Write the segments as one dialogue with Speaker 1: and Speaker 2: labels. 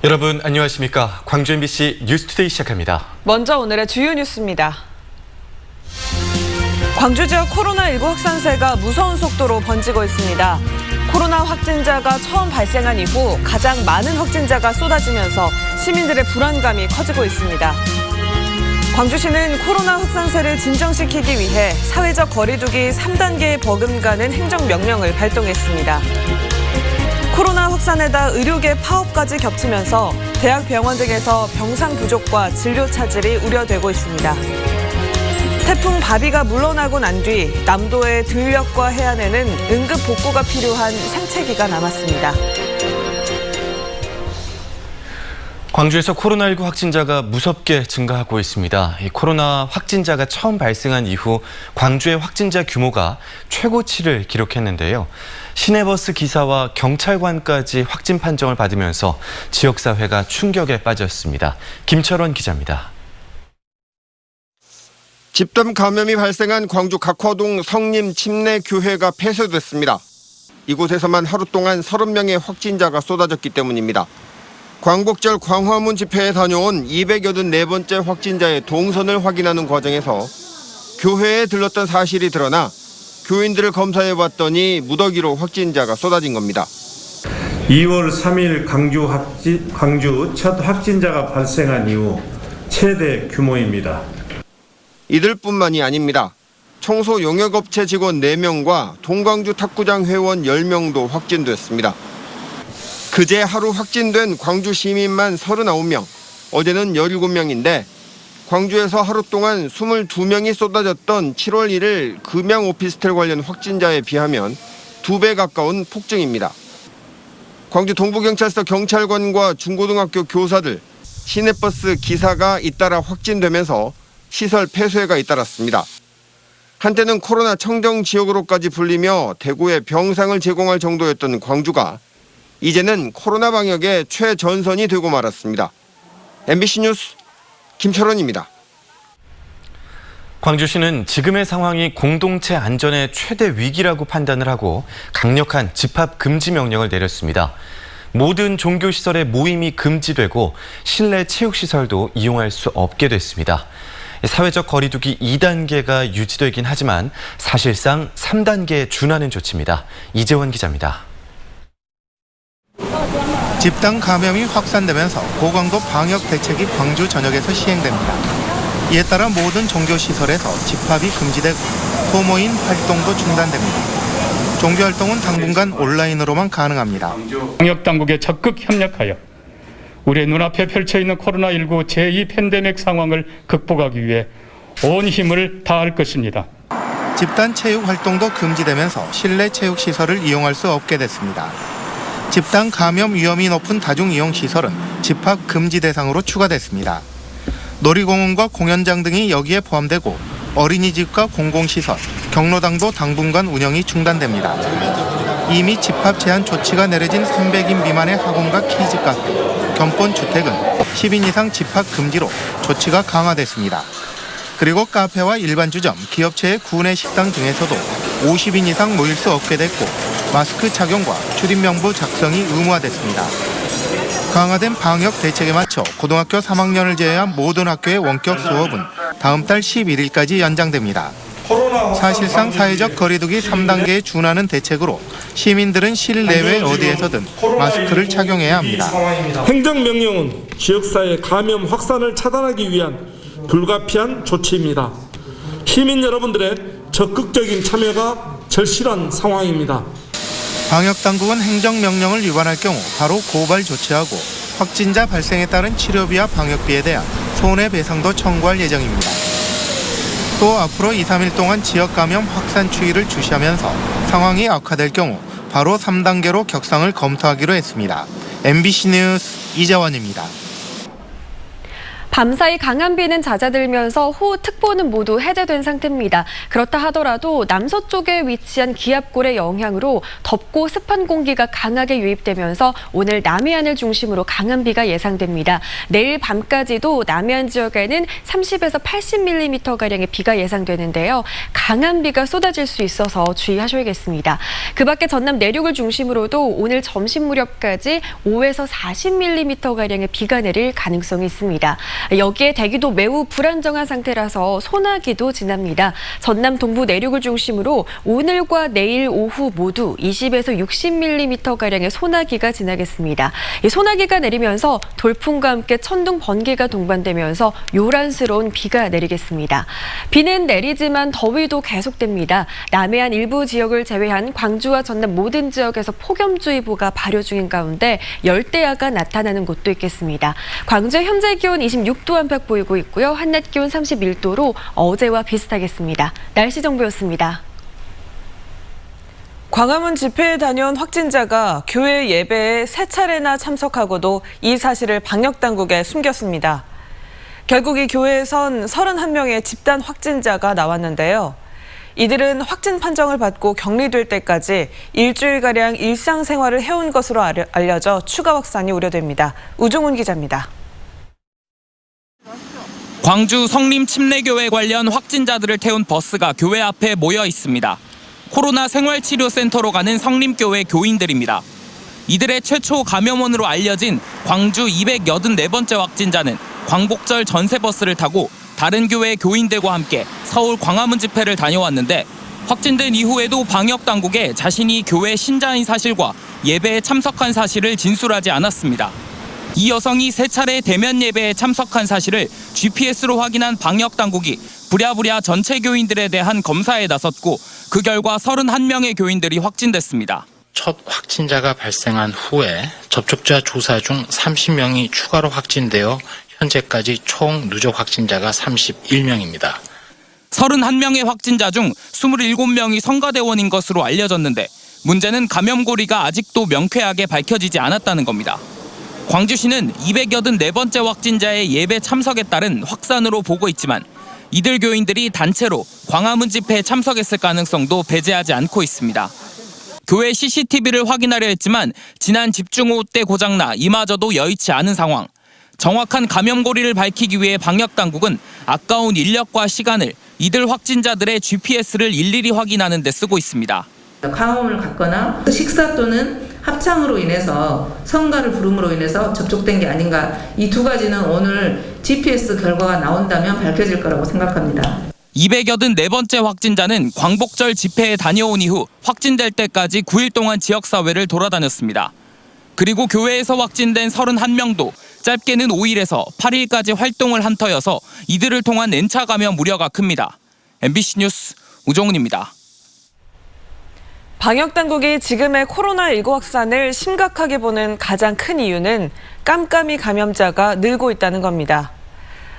Speaker 1: 여러분 안녕하십니까? 광주 MBC 뉴스투데이 시작합니다.
Speaker 2: 먼저 오늘의 주요 뉴스입니다. 광주 지역 코로나19 확산세가 무서운 속도로 번지고 있습니다. 코로나 확진자가 처음 발생한 이후 가장 많은 확진자가 쏟아지면서 시민들의 불안감이 커지고 있습니다. 광주시는 코로나 확산세를 진정시키기 위해 사회적 거리두기 3단계 버금가는 행정명령을 발동했습니다. 코로나 확산에다 의료계 파업까지 겹치면서 대학 병원 등에서 병상 부족과 진료 차질이 우려되고 있습니다. 태풍 바비가 물러나고 난 뒤 남도의 들녘과 해안에는 응급 복구가 필요한 생채기가 남았습니다.
Speaker 1: 광주에서 코로나19 확진자가 무섭게 증가하고 있습니다. 이 코로나 확진자가 처음 발생한 이후 광주의 확진자 규모가 최고치를 기록했는데요. 시내버스 기사와 경찰관까지 확진 판정을 받으면서 지역사회가 충격에 빠졌습니다. 김철원 기자입니다.
Speaker 3: 집단 감염이 발생한 광주 각화동 성림 침례교회가 폐쇄됐습니다. 이곳에서만 하루 동안 30명의 확진자가 쏟아졌기 때문입니다. 광복절 광화문 집회에 다녀온 284번째 확진자의 동선을 확인하는 과정에서 교회에 들렀던 사실이 드러나 교인들을 검사해봤더니 무더기로 확진자가 쏟아진 겁니다.
Speaker 4: 2월 3일 광주 첫 확진자가 발생한 이후 최대 규모입니다.
Speaker 3: 이들뿐만이 아닙니다. 청소 용역업체 직원 4명과 동광주 탁구장 회원 10명도 확진됐습니다. 그제 하루 확진된 광주 시민만 39명, 어제는 17명인데 광주에서 하루 동안 22명이 쏟아졌던 7월 1일 금양 오피스텔 관련 확진자에 비하면 2배 가까운 폭증입니다. 광주 동부경찰서 경찰관과 중고등학교 교사들, 시내버스 기사가 잇따라 확진되면서 시설 폐쇄가 잇따랐습니다. 한때는 코로나 청정 지역으로까지 불리며 대구에 병상을 제공할 정도였던 광주가 이제는 코로나 방역의 최전선이 되고 말았습니다. MBC 뉴스 김철원입니다.
Speaker 1: 광주시는 지금의 상황이 공동체 안전의 최대 위기라고 판단을 하고 강력한 집합 금지 명령을 내렸습니다. 모든 종교시설의 모임이 금지되고 실내 체육시설도 이용할 수 없게 됐습니다. 사회적 거리두기 2단계가 유지되긴 하지만 사실상 3단계에 준하는 조치입니다. 이재원 기자입니다.
Speaker 5: 집단 감염이 확산되면서 고강도 방역 대책이 광주 전역에서 시행됩니다. 이에 따라 모든 종교시설에서 집합이 금지되고 소모임 활동도 중단됩니다. 종교활동은 당분간 온라인으로만 가능합니다.
Speaker 6: 방역당국에 적극 협력하여 우리의 눈앞에 펼쳐있는 코로나19 제2 팬데믹 상황을 극복하기 위해 온 힘을 다할 것입니다.
Speaker 5: 집단 체육 활동도 금지되면서 실내 체육시설을 이용할 수 없게 됐습니다. 집단 감염 위험이 높은 다중이용시설은 집합 금지 대상으로 추가됐습니다. 놀이공원과 공연장 등이 여기에 포함되고 어린이집과 공공시설, 경로당도 당분간 운영이 중단됩니다. 이미 집합 제한 조치가 내려진 300인 미만의 학원과 키즈 카페, 견본 주택은 10인 이상 집합 금지로 조치가 강화됐습니다. 그리고 카페와 일반 주점, 기업체의 구내 식당 등에서도 50인 이상 모일 수 없게 됐고 마스크 착용과 출입명부 작성이 의무화됐습니다. 강화된 방역 대책에 맞춰 고등학교 3학년을 제외한 모든 학교의 원격 수업은 다음 달 11일까지 연장됩니다. 사실상 사회적 거리두기 3단계에 준하는 대책으로 시민들은 실내외 어디에서든 마스크를 착용해야 합니다.
Speaker 7: 행정명령은 지역사회 감염 확산을 차단하기 위한 불가피한 조치입니다. 시민 여러분들의 적극적인 참여가 절실한 상황입니다.
Speaker 5: 방역당국은 행정명령을 위반할 경우 바로 고발 조치하고 확진자 발생에 따른 치료비와 방역비에 대한 손해배상도 청구할 예정입니다. 또 앞으로 2, 3일 동안 지역 감염 확산 추이를 주시하면서 상황이 악화될 경우 바로 3단계로 격상을 검토하기로 했습니다. MBC 뉴스 이재원입니다.
Speaker 8: 밤사이 강한 비는 잦아들면서 호우특보는 모두 해제된 상태입니다. 그렇다 하더라도 남서쪽에 위치한 기압골의 영향으로 덥고 습한 공기가 강하게 유입되면서 오늘 남해안을 중심으로 강한 비가 예상됩니다. 내일 밤까지도 남해안 지역에는 30에서 80mm가량의 비가 예상되는데요. 강한 비가 쏟아질 수 있어서 주의하셔야겠습니다. 그 밖에 전남 내륙을 중심으로도 오늘 점심 무렵까지 5에서 40mm가량의 비가 내릴 가능성이 있습니다. 여기에 대기도 매우 불안정한 상태라서 소나기도 지납니다. 전남 동부 내륙을 중심으로 오늘과 내일 오후 모두 20에서 60mm가량의 소나기가 지나겠습니다. 이 소나기가 내리면서 돌풍과 함께 천둥, 번개가 동반되면서 요란스러운 비가 내리겠습니다. 비는 내리지만 더위도 계속됩니다. 남해안 일부 지역을 제외한 광주와 전남 모든 지역에서 폭염주의보가 발효 중인 가운데 열대야가 나타나는 곳도 있겠습니다. 광주의 현재 기온 26도 안팎 보이고 있고요. 한낮 기온 31도로 어제와 비슷하겠습니다. 날씨 정보였습니다.
Speaker 2: 광화문 집회에 다녀온 확진자가 교회 예배에 3차례나 참석하고도 이 사실을 방역당국에 숨겼습니다. 결국 이 교회에선 31명의 집단 확진자가 나왔는데요. 이들은 확진 판정을 받고 격리될 때까지 일주일가량 일상생활을 해온 것으로 알려져 추가 확산이 우려됩니다. 우종훈 기자입니다.
Speaker 9: 광주 성림 침례교회 관련 확진자들을 태운 버스가 교회 앞에 모여 있습니다. 코로나 생활치료센터로 가는 성림교회 교인들입니다. 이들의 최초 감염원으로 알려진 광주 284번째 확진자는 광복절 전세버스를 타고 다른 교회 교인들과 함께 서울 광화문 집회를 다녀왔는데 확진된 이후에도 방역당국에 자신이 교회 신자인 사실과 예배에 참석한 사실을 진술하지 않았습니다. 이 여성이 3차례 대면 예배에 참석한 사실을 GPS로 확인한 방역당국이 부랴부랴 전체 교인들에 대한 검사에 나섰고 그 결과 31명의 교인들이 확진됐습니다.
Speaker 10: 첫 확진자가 발생한 후에 접촉자 조사 중 30명이 추가로 확진되어 현재까지 총 누적 확진자가 31명입니다.
Speaker 9: 31명의 확진자 중 27명이 성가대원인 것으로 알려졌는데 문제는 감염고리가 아직도 명쾌하게 밝혀지지 않았다는 겁니다. 광주시는 284번째 확진자의 예배 참석에 따른 확산으로 보고 있지만 이들 교인들이 단체로 광화문 집회에 참석했을 가능성도 배제하지 않고 있습니다. 교회 CCTV를 확인하려 했지만 지난 집중호우 때 고장나 이마저도 여의치 않은 상황. 정확한 감염고리를 밝히기 위해 방역당국은 아까운 인력과 시간을 이들 확진자들의 GPS를 일일이 확인하는 데 쓰고 있습니다.
Speaker 11: 광화문을 갔거나 식사 또는 합창으로 인해서 성가를 부름으로 인해서 접촉된 게 아닌가. 이 두 가지는 오늘 GPS 결과가 나온다면 밝혀질 거라고 생각합니다.
Speaker 9: 284번째 확진자는 광복절 집회에 다녀온 이후 확진될 때까지 9일 동안 지역사회를 돌아다녔습니다. 그리고 교회에서 확진된 31명도 짧게는 5일에서 8일까지 활동을 한 터여서 이들을 통한 N차 감염 우려가 큽니다. MBC 뉴스 우종훈입니다.
Speaker 2: 방역당국이 지금의 코로나19 확산을 심각하게 보는 가장 큰 이유는 깜깜이 감염자가 늘고 있다는 겁니다.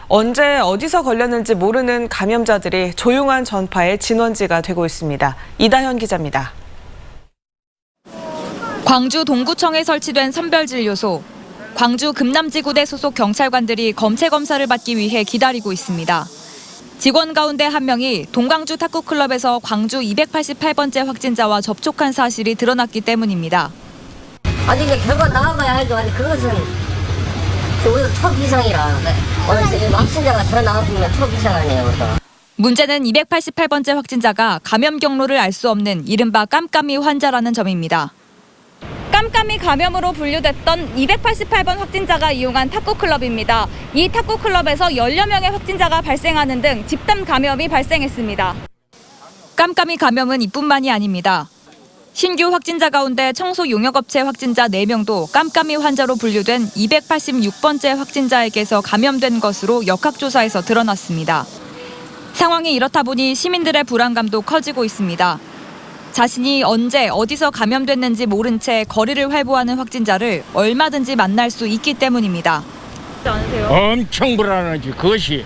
Speaker 2: 언제 어디서 걸렸는지 모르는 감염자들이 조용한 전파의 진원지가 되고 있습니다. 이다현 기자입니다.
Speaker 12: 광주 동구청에 설치된 선별진료소. 광주 금남지구대 소속 경찰관들이 검체 검사를 받기 위해 기다리고 있습니다. 직원 가운데 한 명이 동광주 탁구클럽에서 광주 288번째 확진자와 접촉한 사실이 드러났기 때문입니다.
Speaker 13: 아직 결과 나와봐야 알죠. 아니 그것은 오늘 초비상이라 오늘 확진자가 드러나왔으면 초비상 아니에요.
Speaker 12: 문제는 288번째 확진자가 감염 경로를 알 수 없는 이른바 깜깜이 환자라는 점입니다. 깜깜이 감염으로 분류됐던 288번 확진자가 이용한 탁구클럽입니다. 이 탁구클럽에서 10여 명의 확진자가 발생하는 등 집단 감염이 발생했습니다. 깜깜이 감염은 이뿐만이 아닙니다. 신규 확진자 가운데 청소 용역업체 확진자 4명도 깜깜이 환자로 분류된 286번째 확진자에게서 감염된 것으로 역학조사에서 드러났습니다. 상황이 이렇다 보니 시민들의 불안감도 커지고 있습니다. 자신이 언제 어디서 감염됐는지 모른 채 거리를 활보하는 확진자를 얼마든지 만날 수 있기 때문입니다.
Speaker 14: 엄청 불안하지. 그것이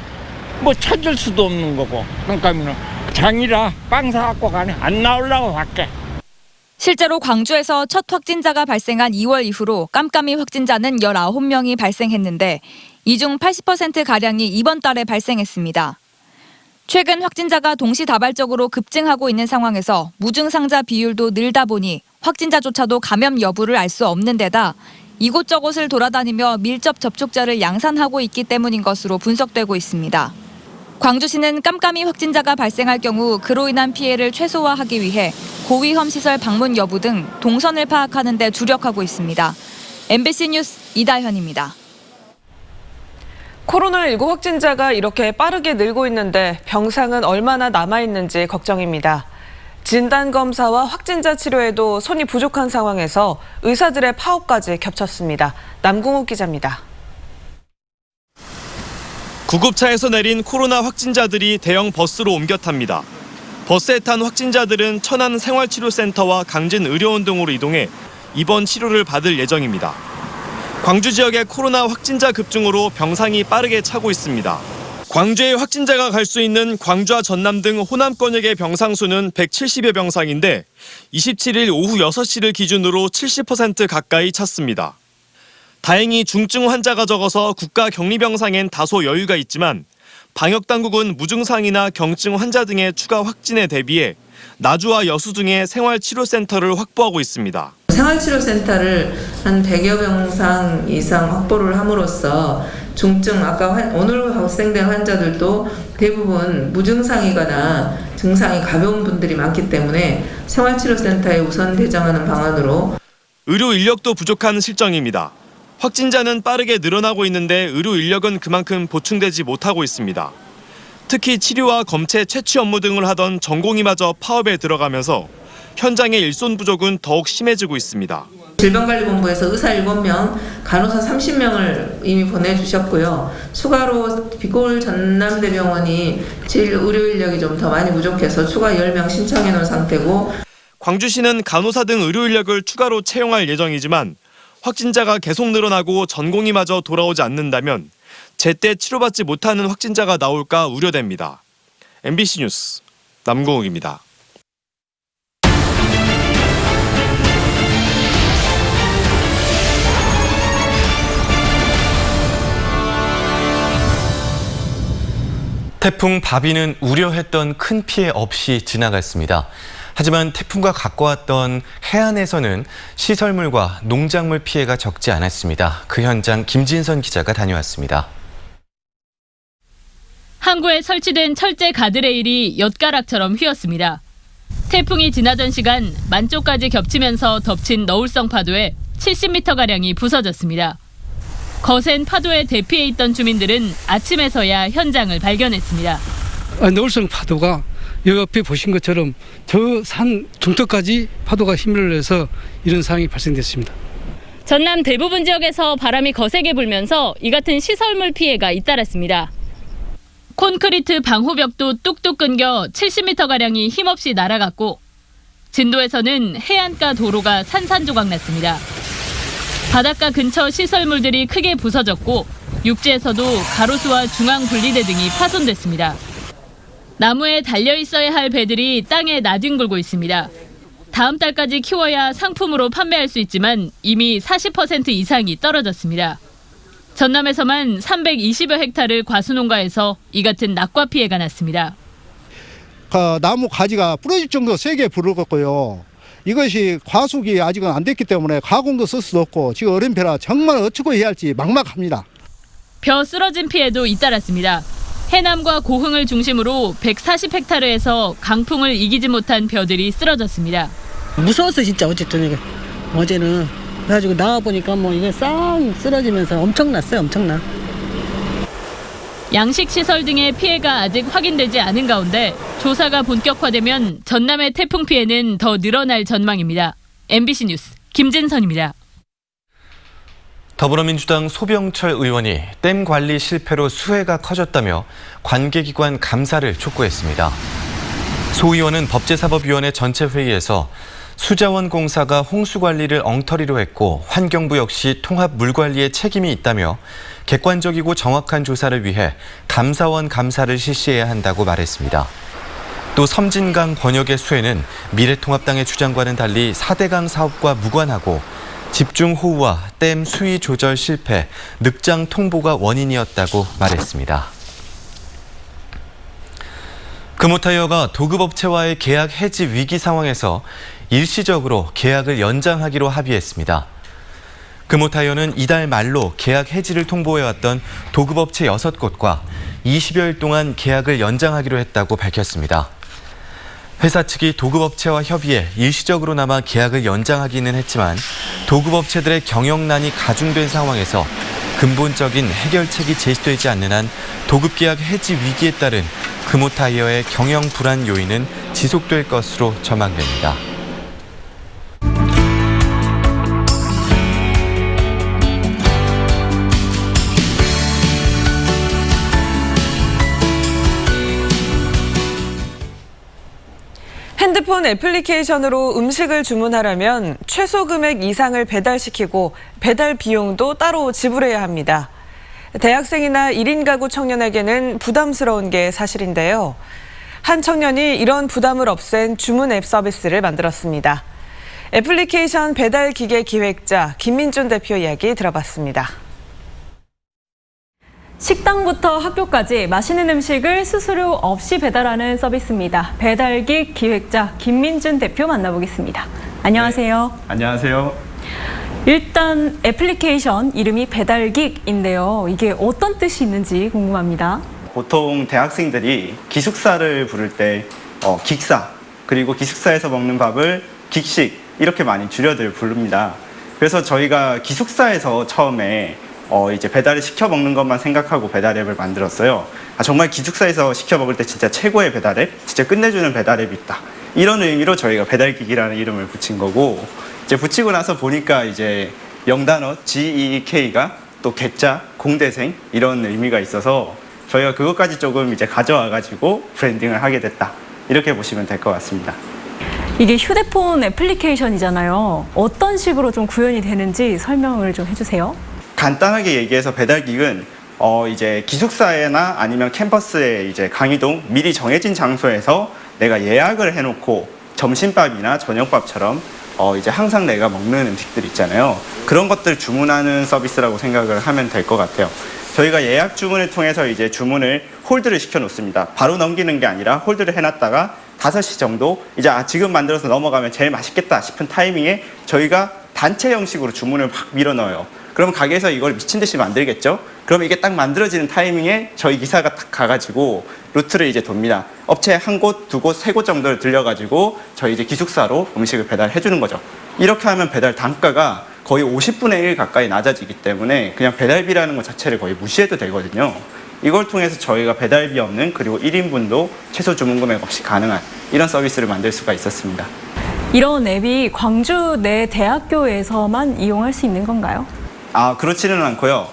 Speaker 14: 뭐 찾을 수도 없는 거고. 깜깜이는 장이라 빵 사갖고 가네. 안 나오려고 밖에.
Speaker 12: 실제로 광주에서 첫 확진자가 발생한 2월 이후로 깜깜이 확진자는 19명이 발생했는데 이 중 80%가량이 이번 달에 발생했습니다. 최근 확진자가 동시다발적으로 급증하고 있는 상황에서 무증상자 비율도 늘다 보니 확진자조차도 감염 여부를 알 수 없는 데다 이곳저곳을 돌아다니며 밀접 접촉자를 양산하고 있기 때문인 것으로 분석되고 있습니다. 광주시는 깜깜이 확진자가 발생할 경우 그로 인한 피해를 최소화하기 위해 고위험 시설 방문 여부 등 동선을 파악하는 데 주력하고 있습니다. MBC 뉴스 이다현입니다.
Speaker 2: 코로나19 확진자가 이렇게 빠르게 늘고 있는데 병상은 얼마나 남아있는지 걱정입니다. 진단검사와 확진자 치료에도 손이 부족한 상황에서 의사들의 파업까지 겹쳤습니다. 남궁욱 기자입니다.
Speaker 15: 구급차에서 내린 코로나 확진자들이 대형 버스로 옮겨 탑니다. 버스에 탄 확진자들은 천안 생활치료센터와 강진의료원 등으로 이동해 입원 치료를 받을 예정입니다. 광주 지역의 코로나 확진자 급증으로 병상이 빠르게 차고 있습니다. 광주에 확진자가 갈 수 있는 광주와 전남 등 호남권역의 병상 수는 170여 병상인데 27일 오후 6시를 기준으로 70% 가까이 찼습니다. 다행히 중증 환자가 적어서 국가 격리병상엔 다소 여유가 있지만 방역당국은 무증상이나 경증 환자 등의 추가 확진에 대비해 나주와 여수 등의 생활치료센터를 확보하고 있습니다.
Speaker 11: 생활치료센터를 한 100여 병상 이상 확보를 함으로써 중증, 아까 오늘 발생된 환자들도 대부분 무증상이거나 증상이 가벼운 분들이 많기 때문에 생활치료센터에 우선 배정하는 방안으로
Speaker 15: 의료 인력도 부족한 실정입니다. 확진자는 빠르게 늘어나고 있는데 의료 인력은 그만큼 보충되지 못하고 있습니다. 특히 치료와 검체 채취 업무 등을 하던 전공의마저 파업에 들어가면서 현장의 일손 부족은 더욱 심해지고 있습니다.
Speaker 11: 질병관리본부에서 의사 7명, 간호사 30명을 이미 보내주셨고요. 추가로 비골 전남대병원이 의료 인력이 좀 더 많이 부족해서 추가 10명 신청해 놓은 상태고
Speaker 15: 광주시는 간호사 등 의료 인력을 추가로 채용할 예정이지만 확진자가 계속 늘어나고 전공의마저 돌아오지 않는다면 제때 치료받지 못하는 확진자가 나올까 우려됩니다. MBC 뉴스 남궁욱입니다.
Speaker 1: 태풍 바비는 우려했던 큰 피해 없이 지나갔습니다. 하지만 태풍과 가까웠던 해안에서는 시설물과 농작물 피해가 적지 않았습니다. 그 현장 김진선 기자가 다녀왔습니다.
Speaker 16: 항구에 설치된 철제 가드레일이 엿가락처럼 휘었습니다. 태풍이 지나던 시간 만쪽까지 겹치면서 덮친 너울성 파도에 70m가량이 부서졌습니다. 거센 파도에 대피해 있던 주민들은 아침에서야 현장을 발견했습니다.
Speaker 17: 너울성 파도가 옆에 보신 것처럼 저 산 중턱까지 파도가 힘을 내서 이런 상황이 발생됐습니다.
Speaker 16: 전남 대부분 지역에서 바람이 거세게 불면서 이 같은 시설물 피해가 잇따랐습니다. 콘크리트 방호벽도 뚝뚝 끊겨 70m가량이 힘없이 날아갔고 진도에서는 해안가 도로가 산산조각 났습니다. 바닷가 근처 시설물들이 크게 부서졌고 육지에서도 가로수와 중앙분리대 등이 파손됐습니다. 나무에 달려 있어야 할 배들이 땅에 나뒹굴고 있습니다. 다음 달까지 키워야 상품으로 판매할 수 있지만 이미 40% 이상이 떨어졌습니다. 전남에서만 320여 헥타르 과수농가에서 이 같은 낙과 피해가 났습니다.
Speaker 18: 나무 가지가 부러질 정도 세게 부러졌고요. 이것이 과숙이 아직은 안 됐기 때문에 가공도 쓸 수도 없고 지금 어린 벼라 정말 어쩌고 해야 할지 막막합니다.
Speaker 16: 벼 쓰러진 피해도 잇따랐습니다. 해남과 고흥을 중심으로 140헥타르에서 강풍을 이기지 못한 벼들이 쓰러졌습니다.
Speaker 19: 무서웠어 진짜 어제는 그래가지고 나와보니까 뭐 이게 싹 쓰러지면서 엄청났어요. 엄청나.
Speaker 16: 양식시설 등의 피해가 아직 확인되지 않은 가운데 조사가 본격화되면 전남의 태풍 피해는 더 늘어날 전망입니다. MBC 뉴스 김진선입니다.
Speaker 1: 더불어민주당 소병철 의원이 댐 관리 실패로 수해가 커졌다며 관계기관 감사를 촉구했습니다. 소 의원은 법제사법위원회 전체 회의에서 수자원공사가 홍수관리를 엉터리로 했고 환경부 역시 통합 물관리에 책임이 있다며 객관적이고 정확한 조사를 위해 감사원 감사를 실시해야 한다고 말했습니다. 또 섬진강 번역의 수혜는 미래통합당의 주장과는 달리 4대강 사업과 무관하고 집중호우와 댐 수위 조절 실패, 늑장 통보가 원인이었다고 말했습니다. 금호타이어가 도급업체와의 계약 해지 위기 상황에서 일시적으로 계약을 연장하기로 합의했습니다. 금호타이어는 이달 말로 계약 해지를 통보해왔던 도급업체 6곳과 20여일 동안 계약을 연장하기로 했다고 밝혔습니다. 회사 측이 도급업체와 협의해 일시적으로나마 계약을 연장하기는 했지만 도급업체들의 경영난이 가중된 상황에서 근본적인 해결책이 제시되지 않는 한 도급계약 해지 위기에 따른 금호타이어의 경영 불안 요인은 지속될 것으로 전망됩니다.
Speaker 2: 핸드폰 애플리케이션으로 음식을 주문하려면 최소 금액 이상을 배달시키고 배달 비용도 따로 지불해야 합니다. 대학생이나 1인 가구 청년에게는 부담스러운 게 사실인데요. 한 청년이 이런 부담을 없앤 주문 앱 서비스를 만들었습니다. 애플리케이션 배달 기계 기획자 김민준 대표 이야기 들어봤습니다.
Speaker 20: 식당부터 학교까지 맛있는 음식을 수수료 없이 배달하는 서비스입니다. 배달기 기획자 김민준 대표 만나보겠습니다. 안녕하세요.
Speaker 21: 네, 안녕하세요.
Speaker 20: 일단 애플리케이션 이름이 배달기인데요. 이게 어떤 뜻이 있는지 궁금합니다.
Speaker 21: 보통 대학생들이 기숙사를 부를 때 기숙사, 그리고 기숙사에서 먹는 밥을 기식 이렇게 많이 줄여들 부릅니다. 그래서 저희가 기숙사에서 처음에 이제 배달을 시켜 먹는 것만 생각하고 배달 앱을 만들었어요. 정말 기숙사에서 시켜 먹을 때 진짜 최고의 배달 앱, 진짜 끝내주는 배달 앱이 있다. 이런 의미로 저희가 배달기기라는 이름을 붙인 거고, 이제 붙이고 나서 보니까 이제 영단어 GEK가 또 개자, 공대생 이런 의미가 있어서 저희가 그것까지 조금 이제 가져와가지고 브랜딩을 하게 됐다. 이렇게 보시면 될 것 같습니다.
Speaker 20: 이게 휴대폰 애플리케이션이잖아요. 어떤 식으로 좀 구현이 되는지 설명을 좀 해주세요.
Speaker 21: 간단하게 얘기해서 배달기는 이제 기숙사에나 아니면 캠퍼스에 이제 강의동 미리 정해진 장소에서 내가 예약을 해놓고 점심밥이나 저녁밥처럼 이제 항상 내가 먹는 음식들 있잖아요. 그런 것들 주문하는 서비스라고 생각을 하면 될 것 같아요. 저희가 예약 주문을 통해서 이제 주문을 홀드를 시켜 놓습니다. 바로 넘기는 게 아니라 홀드를 해놨다가 5시 정도 이제 지금 만들어서 넘어가면 제일 맛있겠다 싶은 타이밍에 저희가 단체 형식으로 주문을 막 밀어 넣어요. 그럼 가게에서 이걸 미친 듯이 만들겠죠? 그럼 이게 딱 만들어지는 타이밍에 저희 기사가 딱 가가지고 루트를 이제 돕니다. 업체 한 곳, 두 곳, 세 곳 정도를 들려가지고 저희 이제 기숙사로 음식을 배달해 주는 거죠. 이렇게 하면 배달 단가가 거의 50분의 1 가까이 낮아지기 때문에 그냥 배달비라는 것 자체를 거의 무시해도 되거든요. 이걸 통해서 저희가 배달비 없는, 그리고 1인분도 최소 주문 금액 없이 가능한 이런 서비스를 만들 수가 있었습니다.
Speaker 20: 이런 앱이 광주 내 대학교에서만 이용할 수 있는 건가요?
Speaker 21: 그렇지는 않고요.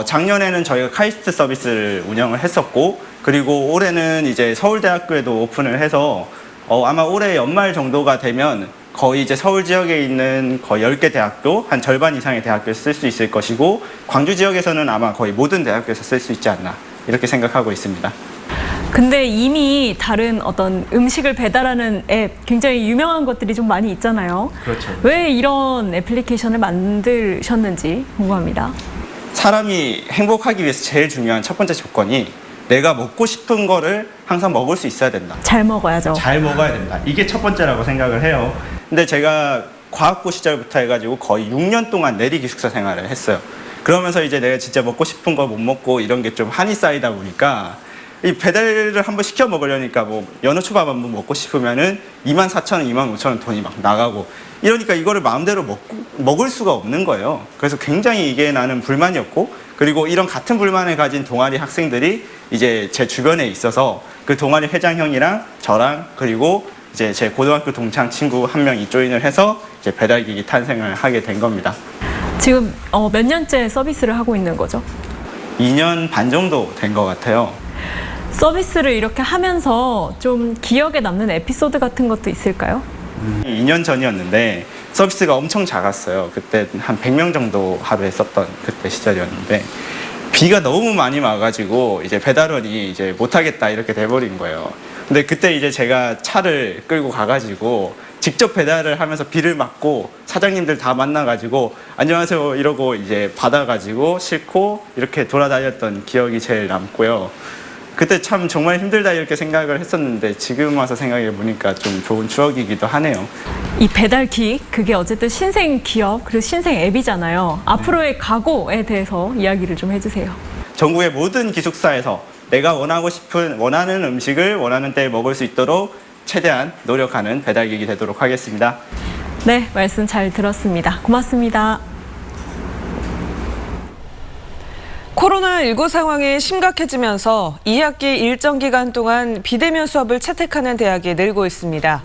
Speaker 21: 작년에는 저희가 카이스트 서비스를 운영을 했었고, 그리고 올해는 이제 서울대학교에도 오픈을 해서 아마 올해 연말 정도가 되면 거의 이제 서울 지역에 있는 거의 10개 대학교, 한 절반 이상의 대학교에서 쓸 수 있을 것이고, 광주 지역에서는 아마 거의 모든 대학교에서 쓸 수 있지 않나 이렇게 생각하고 있습니다.
Speaker 20: 근데 이미 다른 어떤 음식을 배달하는 앱, 굉장히 유명한 것들이 좀 많이 있잖아요.
Speaker 21: 그렇죠.
Speaker 20: 왜 이런 애플리케이션을 만드셨는지 궁금합니다.
Speaker 21: 사람이 행복하기 위해서 제일 중요한 첫 번째 조건이 내가 먹고 싶은 거를 항상 먹을 수 있어야 된다.
Speaker 20: 잘 먹어야죠.
Speaker 21: 잘 먹어야 된다. 이게 첫 번째라고 생각을 해요. 근데 제가 과학고 시절부터 해가지고 거의 6년 동안 내리 기숙사 생활을 했어요. 그러면서 이제 내가 진짜 먹고 싶은 거 못 먹고 이런 게 좀 한이 쌓이다 보니까 이 배달을 한번 시켜 먹으려니까 뭐 연어초밥 한번 먹고 싶으면은 24,000원, 25,000원 돈이 막 나가고 이러니까 이거를 마음대로 먹을 수가 없는 거예요. 그래서 굉장히 이게 나는 불만이었고, 그리고 이런 같은 불만을 가진 동아리 학생들이 이제 제 주변에 있어서 그 동아리 회장 형이랑 저랑 그리고 이제 제 고등학교 동창 친구 한 명이 조인을 해서 이제 배달기기 탄생을 하게 된 겁니다.
Speaker 20: 지금 몇 년째 서비스를 하고 있는 거죠?
Speaker 21: 2년 반 정도 된 것 같아요.
Speaker 20: 서비스를 이렇게 하면서 좀 기억에 남는 에피소드 같은 것도 있을까요?
Speaker 21: 2년 전이었는데 서비스가 엄청 작았어요. 그때 한 100명 정도 하루에 썼던 그때 시절이었는데 비가 너무 많이 와가지고 이제 배달원이 이제 못하겠다 이렇게 돼버린 거예요. 근데 그때 이제 제가 차를 끌고 가가지고 직접 배달을 하면서 비를 맞고 사장님들 다 만나가지고 안녕하세요 이러고 이제 받아가지고 싣고 이렇게 돌아다녔던 기억이 제일 남고요. 그때 참 정말 힘들다 이렇게 생각을 했었는데 지금 와서 생각해 보니까 좀 좋은 추억이기도 하네요.
Speaker 20: 이 배달킥, 그게 어쨌든 신생 기업, 그리고 신생 앱이잖아요. 앞으로의 각오에 대해서 이야기를 좀 해주세요.
Speaker 21: 전국의 모든 기숙사에서 내가 원하는 음식을 원하는 때에 먹을 수 있도록 최대한 노력하는 배달기기 되도록 하겠습니다.
Speaker 20: 네, 말씀 잘 들었습니다. 고맙습니다.
Speaker 2: 코로나19 상황이 심각해지면서 2학기 일정 기간 동안 비대면 수업을 채택하는 대학이 늘고 있습니다.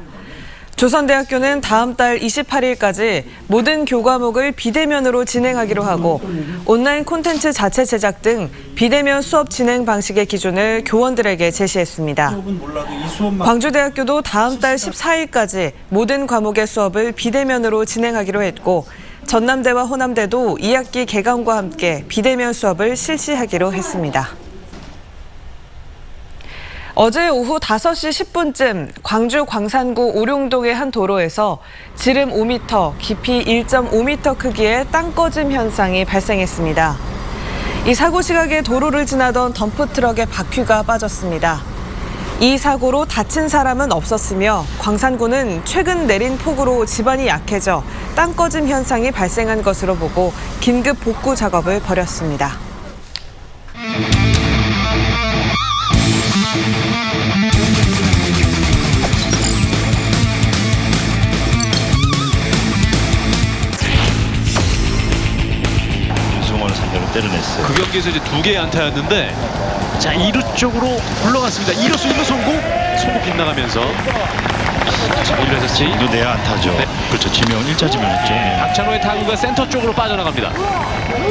Speaker 2: 조선대학교는 다음 달 28일까지 모든 교과목을 비대면으로 진행하기로 하고 온라인 콘텐츠 자체 제작 등 비대면 수업 진행 방식의 기준을 교원들에게 제시했습니다. 광주대학교도 다음 달 14일까지 모든 과목의 수업을 비대면으로 진행하기로 했고 전남대와 호남대도 2학기 개강과 함께 비대면 수업을 실시하기로 했습니다. 어제 오후 5시 10분쯤 광주 광산구 오룡동의 한 도로에서 지름 5m, 깊이 1.5m 크기의 땅 꺼짐 현상이 발생했습니다. 이 사고 시각에 도로를 지나던 덤프트럭의 바퀴가 빠졌습니다. 이 사고로 다친 사람은 없었으며 광산구는 최근 내린 폭우로 지반이 약해져 땅 꺼짐 현상이 발생한 것으로 보고 긴급 복구 작업을 벌였습니다.
Speaker 4: 이승원을 상대로 때려냈어요.
Speaker 22: 그 경기에서 이제 2개의 안타였는데 자 2루 쪽으로 굴러갔습니다. 2루수 송구 빗나가면서 1루에서
Speaker 4: 2루 내야 안타죠.
Speaker 22: 네.
Speaker 4: 그렇죠. 지명 1자 지명했죠. 네.
Speaker 22: 박찬호의 타구가 센터 쪽으로 빠져나갑니다.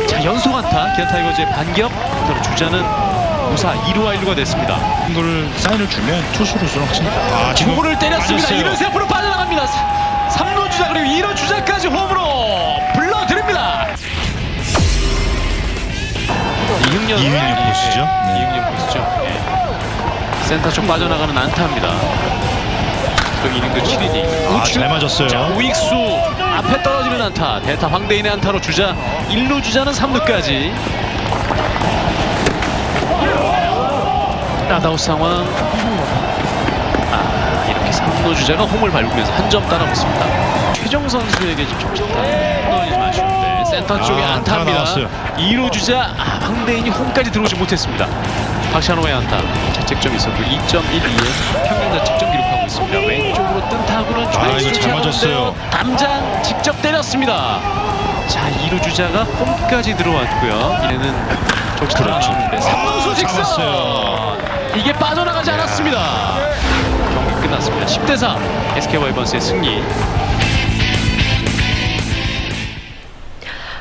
Speaker 22: 자 연속 안타 기아 타이거즈의 반격. 주자는 무사 2루와 1루가 됐습니다.
Speaker 4: 이거를 사인을 주면 투수로서는 확실히
Speaker 22: 주구를 때렸습니다. 2루 세프로 빠져나갑니다. 3루 주자 그리고 2루 주자까지 홈으로 불러드립니다. 이흥년
Speaker 4: 포수죠. 네.
Speaker 22: 이흥년 포수죠. 네. 센터 쪽 빠져나가는 안타입니다. 또 이닝도 7이닝.
Speaker 4: 잘 맞았어요.
Speaker 22: 자, 우익수 앞에 떨어지는 안타. 대타 황대인의 안타로 주자 1루 주자는 3루까지. 나다웃 상황. 이렇게 3루 주자가 홈을 밟으면서 한 점 따라 붙습니다. 최정 선수에게 좀 정신타는 좀 아쉬운데 센터 쪽에 안타입니다. 2루 주자 황대인이 홈까지 들어오지 못했습니다. 박찬호의 안타. 자책점이 있었고 2.12의 평균 자책점 기록하고 있습니다. 왼쪽으로 뜬 타구는
Speaker 4: 이거 잘 맞았어요.
Speaker 22: 담장 직접 때렸습니다. 자 2루 주자가 홈까지 들어왔고요. 이내는 적시 돌아나오는데 3루수 직선. 이게 빠져나가지 않았습니다. 경기 끝났습니다. 10대4 SK 와이번스의 승리.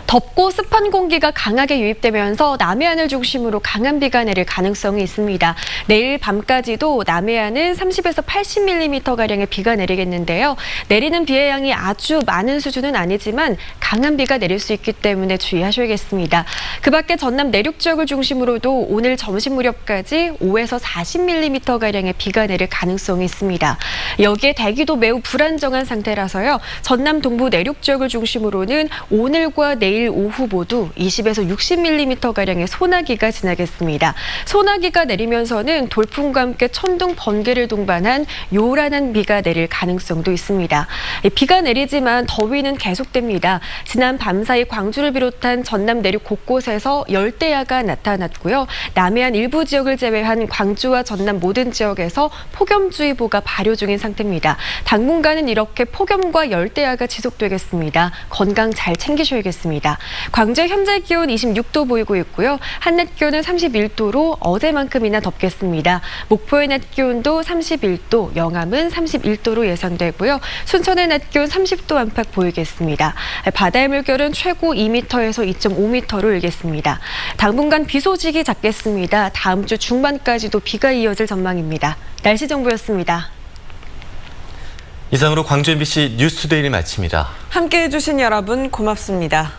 Speaker 8: 덥고 습한 공기가 강하게 유입되면서 남해안을 중심으로 강한 비가 내릴 가능성이 있습니다. 내일 밤까지도 남해안은 30에서 80mm가량의 비가 내리겠는데요. 내리는 비의 양이 아주 많은 수준은 아니지만 강한 비가 내릴 수 있기 때문에 주의하셔야겠습니다. 그 밖에 전남 내륙 지역을 중심으로도 오늘 점심 무렵까지 5에서 40mm가량의 비가 내릴 가능성이 있습니다. 여기에 대기도 매우 불안정한 상태라서요. 전남 동부 내륙 지역을 중심으로는 오늘과 내일 오후 모두 20에서 60mm가량의 소나기가 지나겠습니다. 소나기가 내리면서는 돌풍과 함께 천둥, 번개를 동반한 요란한 비가 내릴 가능성도 있습니다. 비가 내리지만 더위는 계속됩니다. 지난 밤사이 광주를 비롯한 전남 내륙 곳곳에서 열대야가 나타났고요. 남해안 일부 지역을 제외한 광주와 전남 모든 지역에서 폭염주의보가 발효 중인 상태입니다. 당분간은 이렇게 폭염과 열대야가 지속되겠습니다. 건강 잘 챙기셔야겠습니다. 광주의 현재 기온 26도 보이고 있고요. 한낮 기온은 31도로 어제만큼이나 덥겠습니다. 목포의 낮 기온도 31도, 영암은 31도로 예상되고요. 순천의 낮 기온 30도 안팎 보이겠습니다. 바다의 물결은 최고 2m에서 2.5m로 일겠습니다. 당분간 비 소식이 잦겠습니다. 다음 주 중반까지도 비가 이어질 전망입니다. 날씨 정보였습니다.
Speaker 1: 이상으로 광주 MBC 뉴스투데이를 마칩니다.
Speaker 2: 함께해 주신 여러분 고맙습니다.